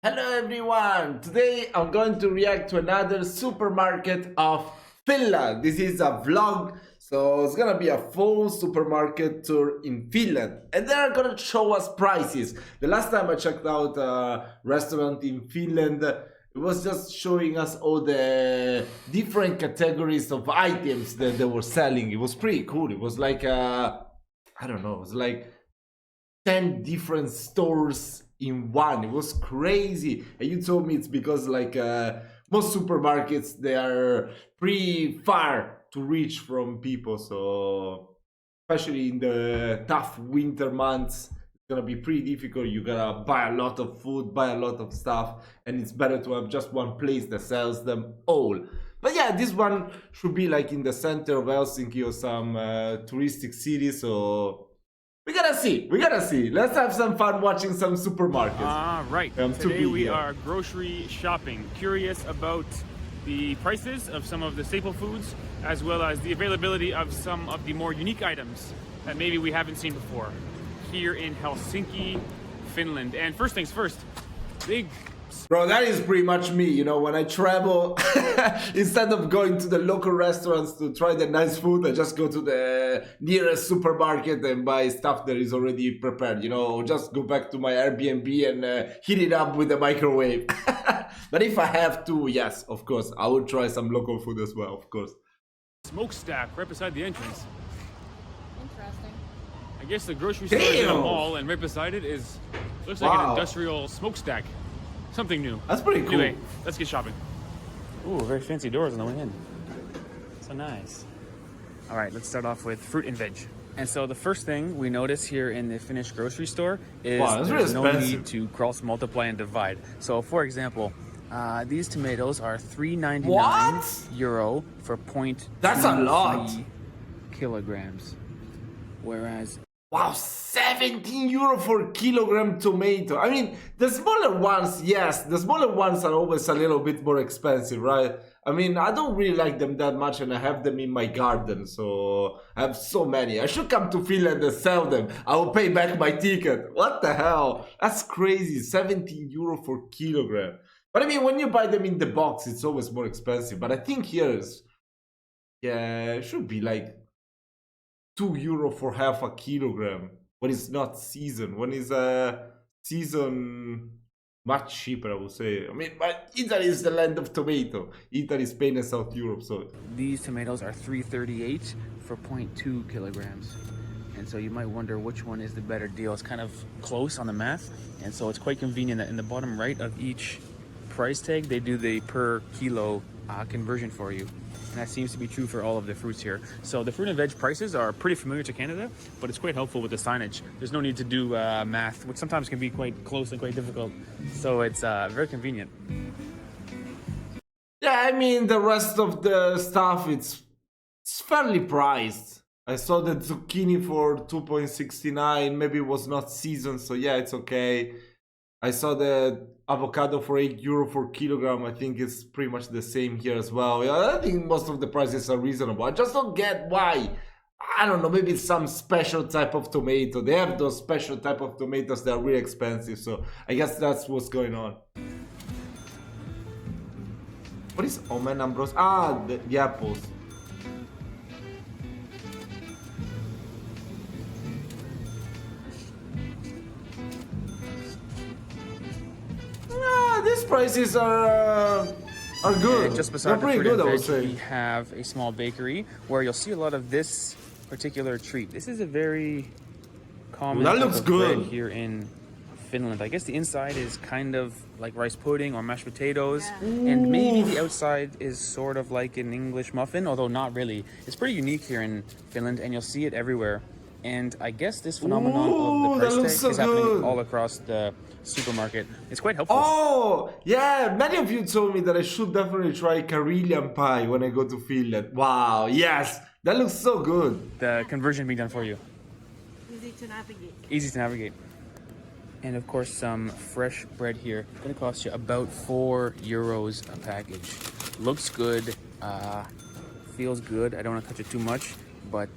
Hello everyone! Today I'm going to react to another supermarket of Finland. This is a vlog, so it's gonna be a full supermarket tour in Finland. And they're gonna show us prices. The last time I checked out a restaurant in Finland, it was just showing us all the different categories of items that they were selling. It was pretty cool. It was like, I don't know, it was like 10 different stores in one. It was crazy. And you told me it's because like most supermarkets, they are pretty far to reach from people, so especially in the tough winter months it's gonna be pretty difficult. You gotta buy a lot of food, buy a lot of stuff, and it's better to have just one place that sells them all. But yeah, this one should be like in the center of Helsinki or some touristic city, so we gotta see. Let's have some fun watching some supermarkets. Right. Today we are grocery shopping. Curious about the prices of some of the staple foods, as well as the availability of some of the more unique items that maybe we haven't seen before here in Helsinki, Finland. And first things first, big... Bro, that is pretty much me, you know, when I travel, instead of going to the local restaurants to try the nice food, I just go to the nearest supermarket and buy stuff that is already prepared, you know, just go back to my Airbnb and heat it up with the microwave. But if I have to, yes, of course, I will try some local food as well, of course. Smokestack right beside the entrance. Interesting. I guess the grocery store is in a mall, and right beside it is, looks like an industrial smokestack. Something new. That's pretty cool. Anyway, let's get shopping. Ooh, very fancy doors on the way in. So nice. All right, let's start off with fruit and veg. And so the first thing we notice here in the Finnish grocery store is there's no need to cross multiply and divide. So for example, these tomatoes are €3.99 for That's a lot. kilograms. Whereas wow, €17 for a kilogram tomato. I mean, the smaller ones, yes, the smaller ones are always a little bit more expensive, right? I mean, I don't really like them that much and I have them in my garden, so I have so many. I should come to Finland and sell them. I will pay back my ticket. What the hell? That's crazy, €17 for a kilogram. But I mean, when you buy them in the box, it's always more expensive. But I think here is, yeah, it should be like €2 for half a kilogram when it's not season. When it's a season, much cheaper, I would say. I mean, but Italy is the land of tomato. Italy, Spain, and South Europe. So these tomatoes are $3.38 for 0.2 kilograms. And so you might wonder which one is the better deal. It's kind of close on the math, and so it's quite convenient that in the bottom right of each price tag they do the per kilo conversion for you. And that seems to be true for all of the fruits here. So the fruit and veg prices are pretty familiar to Canada, but it's quite helpful with the signage. There's no need to do math, which sometimes can be quite close and quite difficult. So it's very convenient. yeah, I mean, the rest of the stuff, it's fairly priced. I saw the zucchini for 2.69. Maybe it was not seasoned, so yeah, it's okay. I saw the avocado for €8 for kilogram. I think it's pretty much the same here as well. Yeah, I think most of the prices are reasonable. I just don't get why. I don't know, maybe it's some special type of tomato. They have those special type of tomatoes that are really expensive, so I guess that's what's going on. What is Omen Ambrose? Ah, the apples. These prices are good. And just beside They're pretty good, I would say. We have a small bakery where you'll see a lot of this particular treat. This is a very common that looks good bread here in Finland. I guess the inside is kind of like rice pudding or mashed potatoes, and maybe the outside is sort of like an English muffin, although not really. It's pretty unique here in Finland, and you'll see it everywhere. And I guess this phenomenon of the price tag is happening all across the supermarket. It's quite helpful. Oh, yeah, many of you told me that I should definitely try Karelian pie when I go to Finland. Wow, yes, that looks so good. The conversion being done for you. Easy to navigate. Easy to navigate. And of course, some fresh bread here. It's gonna cost you about €4 a package. Looks good, feels good. I don't wanna touch it too much, but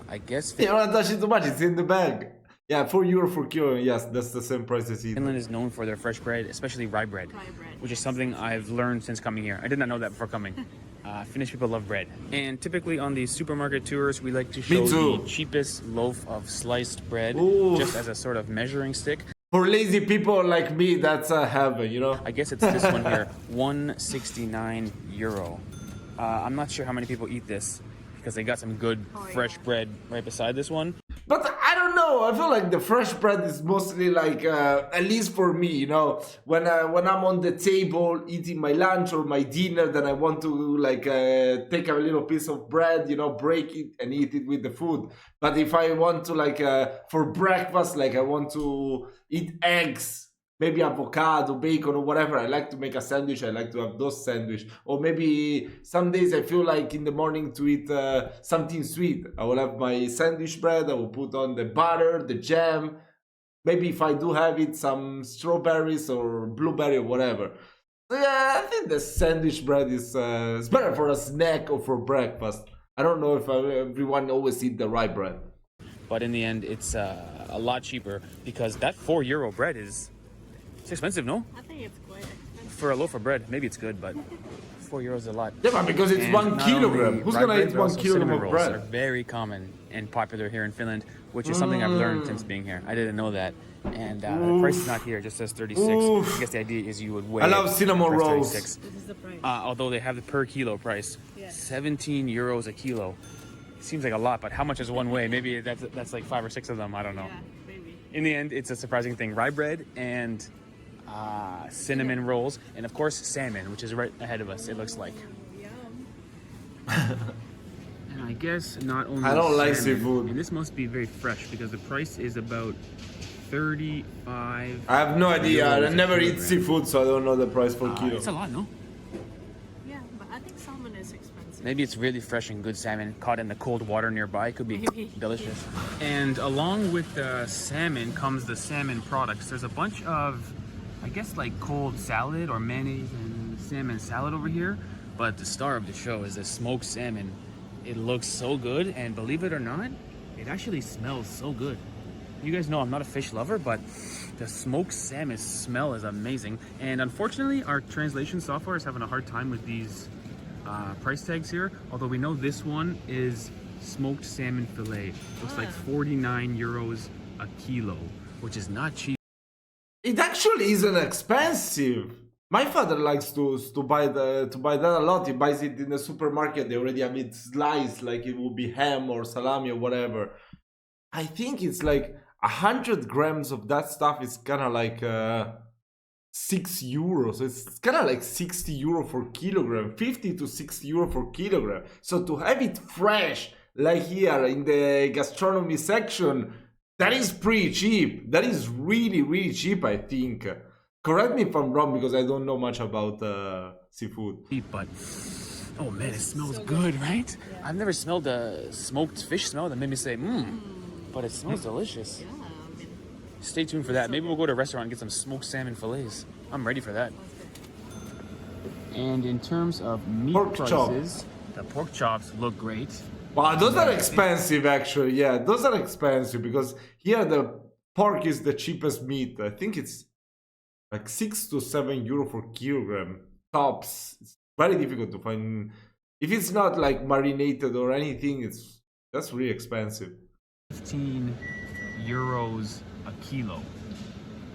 I guess... You don't want to touch it too much, it's in the bag. Yeah, €4 for kilo. Yes, that's the same price as Italy. Finland is known for their fresh bread, especially rye bread, which is something I've learned since coming here. I did not know that before coming. Finnish people love bread. And typically on these supermarket tours, we like to show the cheapest loaf of sliced bread just as a sort of measuring stick. For lazy people like me, that's a heaven, you know? I guess it's this one here, €169. I'm not sure how many people eat this because they got some good fresh bread right beside this one. But I don't know. I feel like the fresh bread is mostly like, at least for me, you know, when I'm on the table eating my lunch or my dinner, then I want to like take a little piece of bread, you know, break it and eat it with the food. But if I want to like for breakfast, like I want to eat eggs, maybe avocado, bacon, or whatever. I like to make a sandwich. I like to have those sandwich. Or maybe some days I feel like in the morning to eat something sweet. I will have my sandwich bread. I will put on the butter, the jam. Maybe if I do have it, some strawberries or blueberry or whatever. So yeah, I think the sandwich bread is better for a snack or for breakfast. I don't know if everyone always eat the right bread. But in the end, it's a lot cheaper because that €4 bread is... It's expensive, no? I think it's quite expensive. For a loaf of bread, maybe it's good, but €4 is a lot. Yeah, but because it's And 1 not kilogram. only Who's rye gonna bread, eat but 1 also kilogram cinnamon of rolls bread? are very common and popular here in Finland, which is something I've learned since being here. I didn't know that. And the price is not here, it just says 36. I guess the idea is you would weigh I love cinnamon rolls. 36. This is the price. Although they have the per kilo price, Yeah. €17 a kilo. It seems like a lot, but how much is one weigh? Maybe that's like 5 or 6 of them, I don't know. Yeah, maybe. In the end, it's a surprising thing. Rye bread and cinnamon rolls, and of course salmon, which is right ahead of us, it looks like. Yum. And I guess not only I don't like salmon, seafood. and this must be very fresh because the price is about 35. I have no idea. I euros a never eat kilogram. seafood, so I don't know the price for kilo. It's a lot, no? Yeah, but I think salmon is expensive. Maybe it's really fresh and good salmon caught in the cold water nearby. Could be Maybe. delicious. And along with the salmon comes the salmon products. There's a bunch of, I guess, like cold salad or mayonnaise and salmon salad over here. But the star of the show is the smoked salmon. It looks so good, and believe it or not, it actually smells so good. You guys know I'm not a fish lover, but the smoked salmon smell is amazing. And unfortunately, our translation software is having a hard time with these price tags here. Although we know this one is smoked salmon fillet. Looks like €49 a kilo, which is not cheap. It actually isn't expensive. My father likes to buy that a lot. He buys it in the supermarket. They already have it sliced, like it would be ham or salami or whatever. I think it's like 100 grams of that stuff is kind of like €6. It's kind of like €60 for kilogram, 50 to €60 for kilogram. So to have it fresh, like here in the gastronomy section, that is pretty cheap. That is really, really cheap, I think. Correct me if I'm wrong, because I don't know much about seafood. But oh man, it smells good, right? Yeah. I've never smelled a smoked fish smell that made me say but it smells delicious. Yeah, I mean, Stay tuned for that. Maybe we'll go to a restaurant and get some smoked salmon fillets. I'm ready for that. And in terms of meat Pork prices, the pork chops look great. Wow, those are expensive actually. Yeah, those are expensive because here the pork is the cheapest meat. I think it's like €6 to €7 for kilogram. Tops. It's very difficult to find. If it's not like marinated or anything, that's really expensive. €15 a kilo.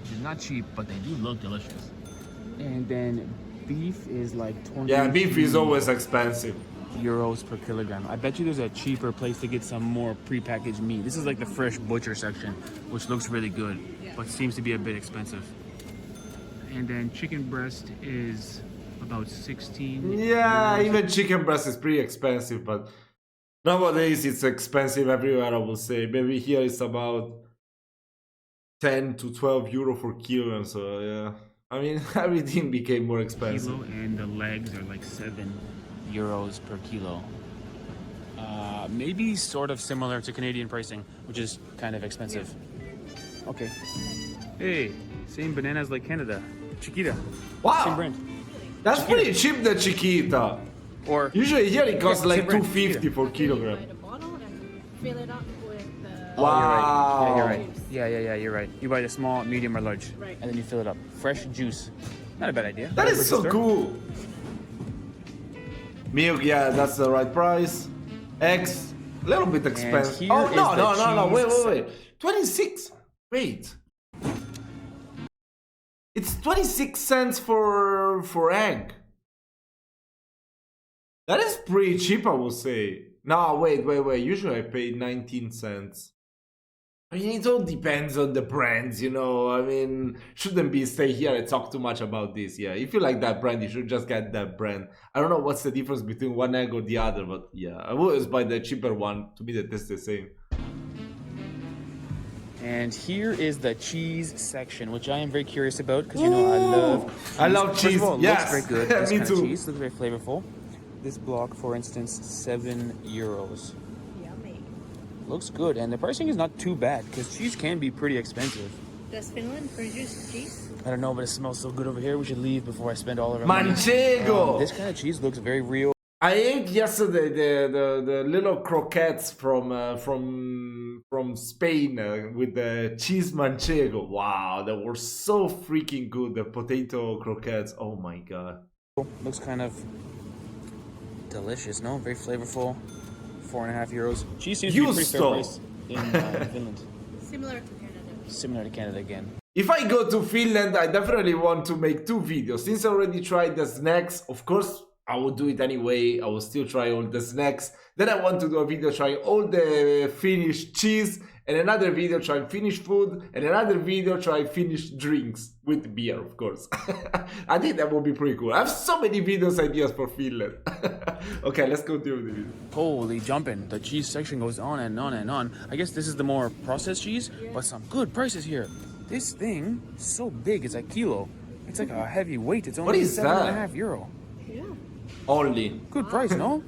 Which is not cheap, but they do look delicious. And then beef is like 20. Yeah, beef is always expensive. euros per kilogram. I bet you there's a cheaper place to get some more prepackaged meat. This is like the fresh butcher section, which looks really good, but seems to be a bit expensive. And then chicken breast is about 16. Yeah, euros. even chicken breast is pretty expensive, but nowadays it's expensive everywhere, I will say. Maybe here it's about 10 to €12 for kilogram, so yeah. I mean, everything became more expensive. Kilo, and the legs are like €7 per kilo. Maybe sort of similar to Canadian pricing, which is kind of expensive. Okay. Hey, same bananas like Canada. Chiquita. Same Wow, brand. that's pretty cheap, the Chiquita. Or Usually here it costs Yeah, like same brand, $2.50 for buy kilogram. the bottle and fill it up with the Wow. Oh, you're right. Yeah, you're right. Yeah, you're right. You buy the small, medium, or large, Right. and then you fill it up. Fresh juice. Not a bad idea. That is so Store. cool. Milk, yeah, that's the right price. Eggs, a little bit expensive. here Oh, is no, the no, cheese wait. 26. Wait. It's 26 cents for egg. That is pretty cheap, I would say. No, wait. Usually I pay 19 cents. I mean, it all depends on the brands, you know. I mean, shouldn't be stay here and talk too much about this. Yeah, if you like that brand, you should just get that brand. I don't know what's the difference between one egg or the other, but yeah, I always buy the cheaper one. To me, that tastes the same. And here is the cheese section, which I am very curious about because you know I love cheese. I love First cheese. of all, it Yes. looks very good. This Me kind too. of cheese looks very flavorful. This block, for instance, €7. Yummy. Looks good, and the pricing is not too bad because cheese can be pretty expensive. Does Finland produce cheese? I don't know, but it smells so good over here. We should leave before I spend all of our money. Manchego. This kind of cheese looks very real. I ate yesterday the little croquettes from Spain with the cheese manchego. Wow, they were so freaking good. The potato croquettes. Oh my god. Looks kind of delicious, no? Very flavorful. €4.50. Cheese seems to be a pretty fair Justo. price in Finland. Similar to Canada. Similar to Canada again. If I go to Finland, I definitely want to make 2 videos. Since I already tried the snacks, of course, I will do it anyway. I will still try all the snacks. Then I want to do a video trying all the Finnish cheese, and another video trying Finnish food, and another video trying Finnish drinks with beer, of course. I think that would be pretty cool. I have so many videos ideas for Finland. Okay, let's continue with the video. Holy jumping. The cheese section goes on and on and on. I guess this is the more processed cheese, but some good prices here. This thing is so big, it's a kilo. It's like a heavy weight. It's only What is that? €7.50. Yeah. Only. Good price, no?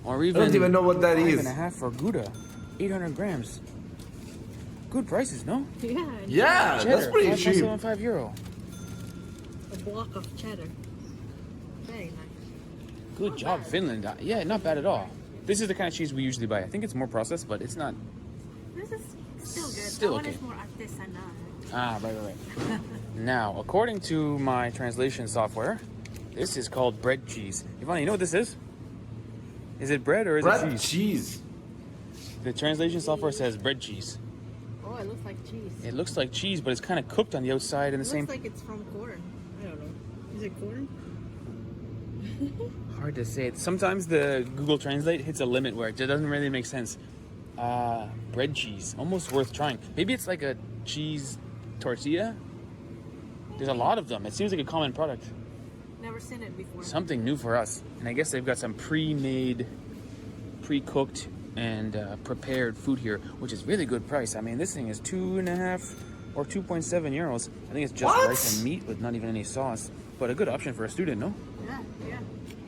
Or even I don't even know what that is. $5.50 for Gouda. 800 grams. Good prices, no? Yeah. Yeah, Cheddar, that's pretty cheap. €5.75. A block of cheddar. Very nice. Good job, Finland. Yeah, not bad at all. This is the kind of cheese we usually buy. I think it's more processed, but it's not. This is still good. Still that okay. one is more artisanal. Ah, right. Now, according to my translation software, this is called bread cheese. Ivana, you know what this is? Is it bread or is it Bread cheese? cheese. The translation software says bread cheese. Oh, it looks like cheese. It looks like cheese, but it's kind of cooked on the outside in the It same. looks like it's from corn. I don't know. Is it corn? Hard to say. Sometimes the Google Translate hits a limit where it doesn't really make sense. Bread cheese, almost worth trying. Maybe it's like a cheese tortilla. There's a lot of them. It seems like a common product. Never seen it before. Something new for us. And I guess they've got some pre-made, pre-cooked, and prepared food here, which is really good price. I mean, this thing is €2.5 or €2.7. I think it's just What? rice and meat with not even any sauce. But a good option for a student, no? Yeah, yeah.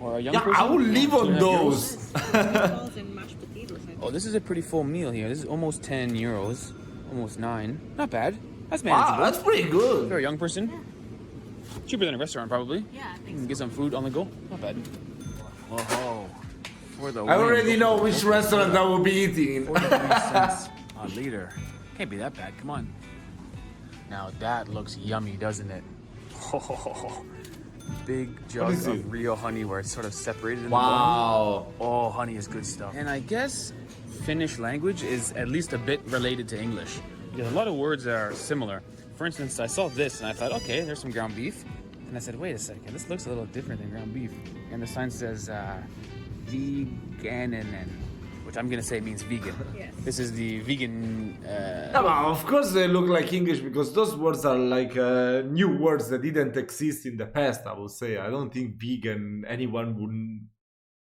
Or a young Yeah, person. I will live on €2.5. those. Meatballs and mashed potatoes. I think. Oh, this is a pretty full meal here. This is almost €10, almost 9. Not bad. That's Wow, manageable. that's pretty For good. a young person. Cheaper than a restaurant, probably. Yeah, I You think can so. get some food on the go. Not bad. Oh, for the I win. already know which restaurant I will be eating in. 43 cents a liter. Can't be that bad. Come on. Now that looks yummy, doesn't it? Oh, big jug is it? of real honey where it's sort of separated in the bottom. Wow. Oh, honey is good stuff. And I guess Finnish language is at least a bit related to English. Because a lot of words are similar. For instance, I saw this and I thought, okay, there's some ground beef. And I said, wait a second, this looks a little different than ground beef. And the sign says veganen, which I'm gonna say means vegan. Yes. This is the vegan. Yeah, but of course they look like English because those words are like new words that didn't exist in the past, I would say. I don't think vegan, anyone wouldn't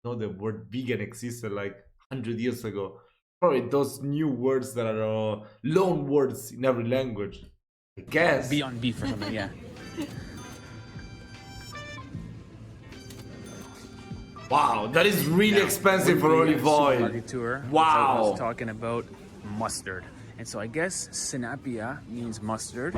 know the word vegan existed like 100 years ago. Probably those new words that are loan words in every language. I guess. Beyond beef or something, yeah. Wow, that is really expensive for With the olive oil. supermarket tour, Wow. I was talking about mustard. And so I guess sinapia means mustard.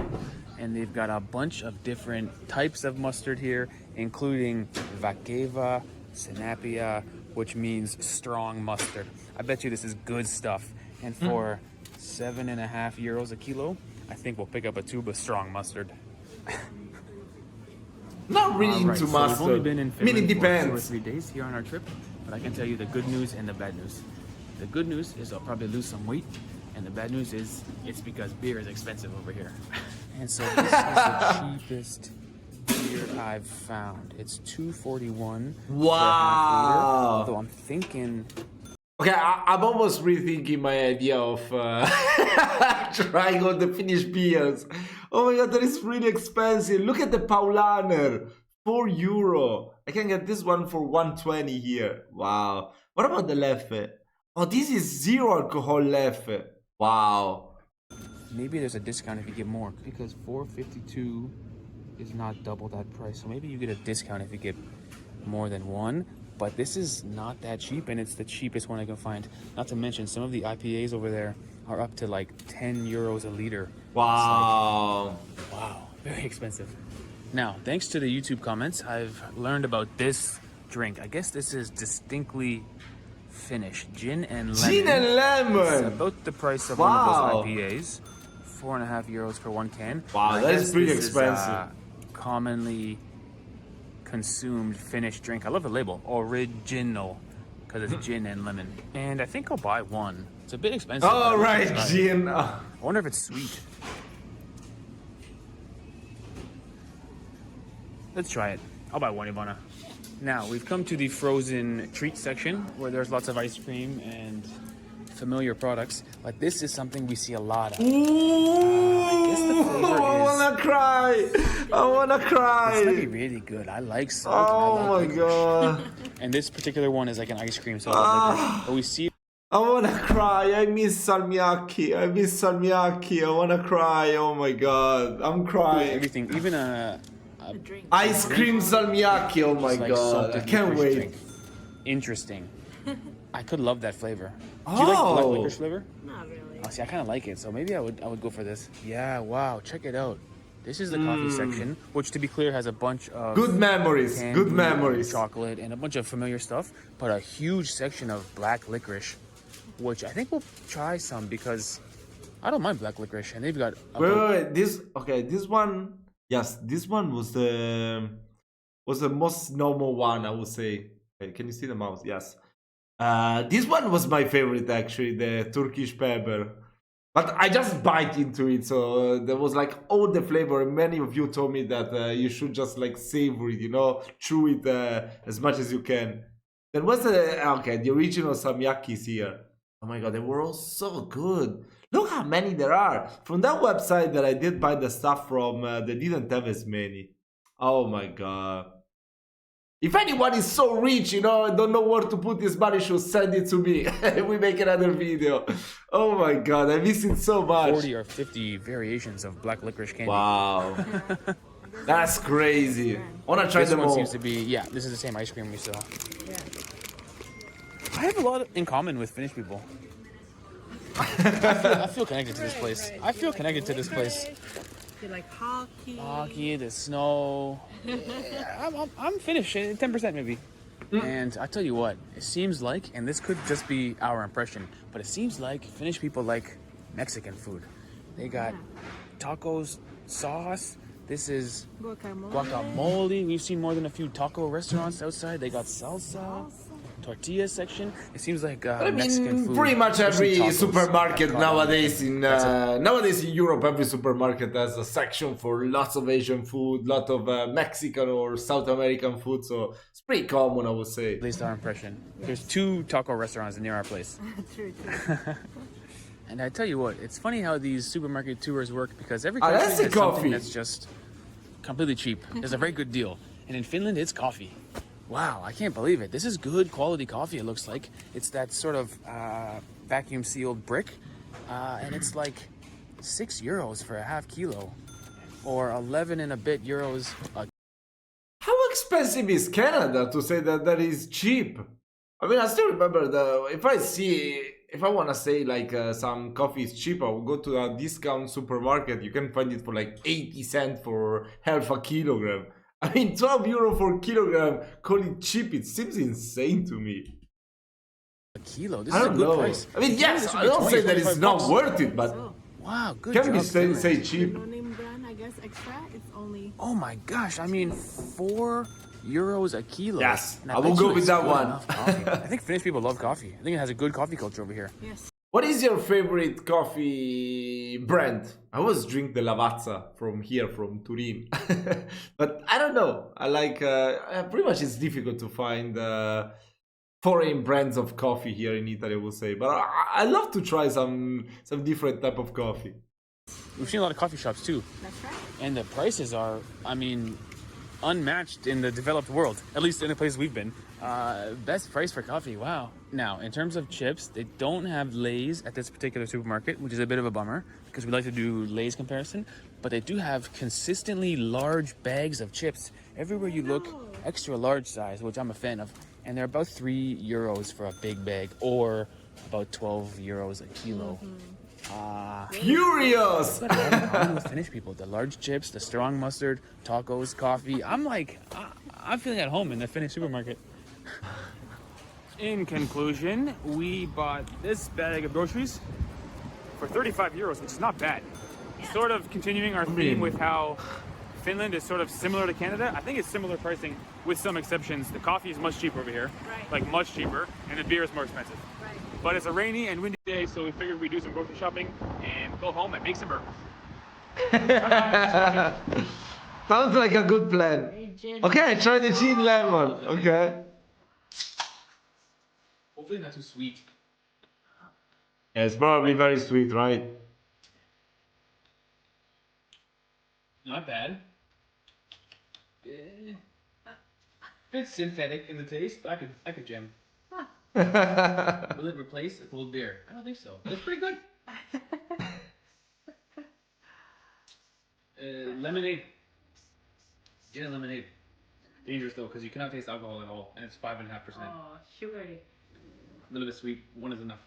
And they've got a bunch of different types of mustard here, including Vakeva, sinapia, which means strong mustard. I bet you this is good stuff. And for 7.5 euros a kilo, I think we'll pick up a tube of strong mustard. Not really Alright, into so we've only mustard. been in I mean, it Finland for 2 or depends. 3 days here on our trip, but I can tell you the good news and the bad news. The good news is I'll probably lose some weight, and the bad news is it's because beer is expensive over here. And so this is the cheapest beer I've found. It's 2.41 for a half liter. Wow. Although I'm thinking Okay, I'm almost rethinking my idea of trying all the Finnish beers. Oh my god, that is really expensive. Look at the Paulaner, €4. I can get this one for 120 here. Wow. What about the Leffe? Oh, this is zero alcohol Leffe. Wow. maybe there's a discount if you get more, because 4.52 is not double that price. So maybe you get a discount if you get more than one. But this is not that cheap, and it's the cheapest one I can find. Not to mention, some of the IPAs over there are up to like 10 euros a liter. Wow. Wow, very expensive. Now, thanks to the YouTube comments, I've learned about this drink. I guess this is distinctly Finnish. Gin and lemon. Gin and It's lemon. about the price of Wow. one of those IPAs. 4.5 euros for one can. Wow, I that is guess pretty this expensive. Commonly consumed Finnish drink. I love the label, original, because it's gin and lemon. And I think I'll buy one. It's a bit expensive. but Oh, I'd like to right, try it. gin. I wonder if it's sweet. Let's try it. I'll buy one, Ivana. Now, we've come to the frozen treat section where there's lots of ice cream and familiar products, but this is something we see a lot of. guess the Ooh, flavor I is- wanna cry. I wanna It's gonna be cry. really good. I like salt. and I Oh like my licorice. god. And this particular one is like an ice cream, so I love licorice. But we see I wanna cry. I miss salmiakki. I miss salmiakki. I wanna cry. Oh my god. I'm crying. everything, even a A drink. Ice cream salmiakki. Oh my just like god. I salted can't licorice wait. drink. Interesting. I could love that flavor. Do you like black Oh. licorice flavor? Not really. Oh, see, I kind of like it, so maybe I would go for this. Yeah, wow, check it out. This is the coffee section, which, to be clear, has a bunch of Good memories. canned Good food, memories. chocolate, and a bunch of familiar stuff, but a huge section of black licorice, which I think we'll try some because I don't mind black licorice, and they've got a Wait. This one. Yes, this one was the most normal one, I would say. Okay, can you see the mouse? Yes. This one was my favorite actually, the Turkish pepper. But I just bite into it, so there was like all the flavor. And many of you told me that you should just like savor it, chew it as much as you can. There was the original samyakis here. Oh my god, they were all so good. Look how many there are. From that website that I did buy the stuff from, they didn't have as many. Oh my god. If anyone is so rich, don't know where to put this money, should send it to me. We make another video. Oh my god, I miss it so much. 40 or 50 variations of black licorice candy. Wow. That's crazy. I wanna try This them one all. seems to be, yeah, this is the same ice cream we saw. Yeah. I have a lot in common with Finnish people. I feel connected to this place. Right. I feel connected to this place. You like hockey. Hockey, the snow. Yeah, I'm Finnish, 10% maybe. And I tell you what, it seems like, and this could just be our impression, but it seems like Finnish people like Mexican food. They got tacos, sauce. This is Guacamole. guacamole. We've seen more than a few taco restaurants outside. They got salsa, tortilla section. It seems like I Mexican mean, food. pretty much especially every tacos, supermarket have caught on. nowadays in Europe, every supermarket has a section for lots of Asian food, lot of Mexican or South American food. So it's pretty common, I would say. At least our impression. There's 2 taco restaurants near our place. True. And I tell you what, it's funny how these supermarket tours work because every Ah, country that's has the coffee. something that's just completely cheap. There's a very good deal. And in Finland, it's coffee. Wow, I can't believe it. This is good quality coffee, it looks like. It's that sort of vacuum sealed brick. And it's like 6 euros for a half kilo. Or 11 and a bit euros a How expensive is Canada to say that that is cheap? I mean, I still remember if I want to say like some coffee is cheap, I will go to a discount supermarket. You can find it for like 80 cents for half a kilogram. I mean, 12 euro for kilogram, call it cheap. It seems insane to me. a kilo. This I is a don't good know. price. I mean, Usually yes, this would I be don't 20, say that it's 25 not bucks. worth it, but So, Wow, good can job. we say Finland. cheap? no name brand, I guess extra. It's only. Oh my gosh, I mean, €4 a kilo. Yes, And I will bet go you with it's that good one. enough coffee. I think Finnish people love coffee. I think it has a good coffee culture over here. Yes. What is your favorite coffee brand? I always drink the Lavazza from here, from Turin. But I don't know. I like, pretty much it's difficult to find foreign brands of coffee here in Italy, I would say. But I love to try some different type of coffee. We've seen a lot of coffee shops too. That's right. And the prices are, I mean, unmatched in the developed world, at least in the places we've been. Best price for coffee, wow. Now, in terms of chips, they don't have Lay's at this particular supermarket, which is a bit of a bummer because we like to do Lay's comparison, but they do have consistently large bags of chips. Everywhere you look, extra large size, which I'm a fan of, and they're about €3 for a big bag, or about €12 a kilo. Furious! I'm with Finnish people. The large chips, the strong mustard, tacos, coffee. I'm like, I'm feeling at home in the Finnish supermarket. In conclusion, we bought this bag of groceries for €35, which is not bad. Sort of continuing our theme with how Finland is sort of similar to Canada. I think it's similar pricing with some exceptions. The coffee is much cheaper over here, Right. like much cheaper, and the beer is more expensive. Right. But it's a rainy and windy day, so we figured we'd do some grocery shopping and go home and make some burgers. Sounds like a good plan. Okay, I tried the gin lemon. Okay. Hopefully not too sweet. Yeah, it's probably very sweet, right? Not bad. Bit synthetic in the taste, but I could jam. Will it replace a cold beer? I don't think so. But it's pretty good. Lemonade. Gin and lemonade. Dangerous though, because you cannot taste alcohol at all, and it's 5.5%. Oh, sugary. A little bit sweet. One is enough.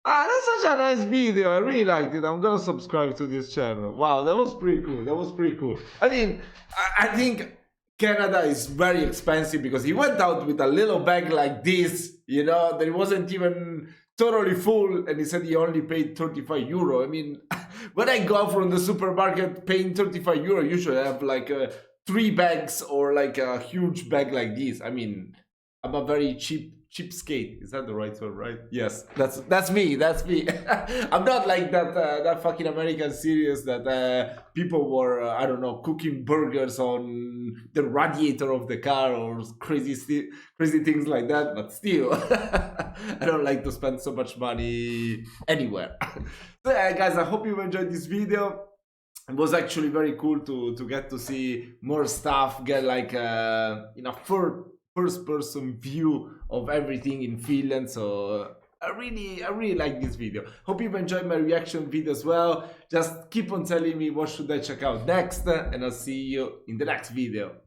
Ah, that's such a nice video. I really liked it. I'm gonna subscribe to this channel. Wow, that was pretty cool. That was pretty cool. I mean, I think Canada is very expensive because he went out with a little bag like this, you know, that it wasn't even totally full, and he said he only paid €35. I mean, when I go out from the supermarket paying €35, usually I have like 3 bags or like a huge bag like this. I mean, I'm a very cheapskate. Is that the right word, right? Yes, that's me. That's me. I'm not like that fucking American series that people were I don't know, cooking burgers on the radiator of the car or crazy things like that. But still, I don't like to spend so much money anywhere. So yeah, guys, I hope you enjoyed this video. It was actually very cool to get to see more stuff, get like you know, first person view of everything in Finland. So I really like this video. Hope you've enjoyed my reaction video as well. Just keep on telling me what should I check out next, and I'll see you in the next video.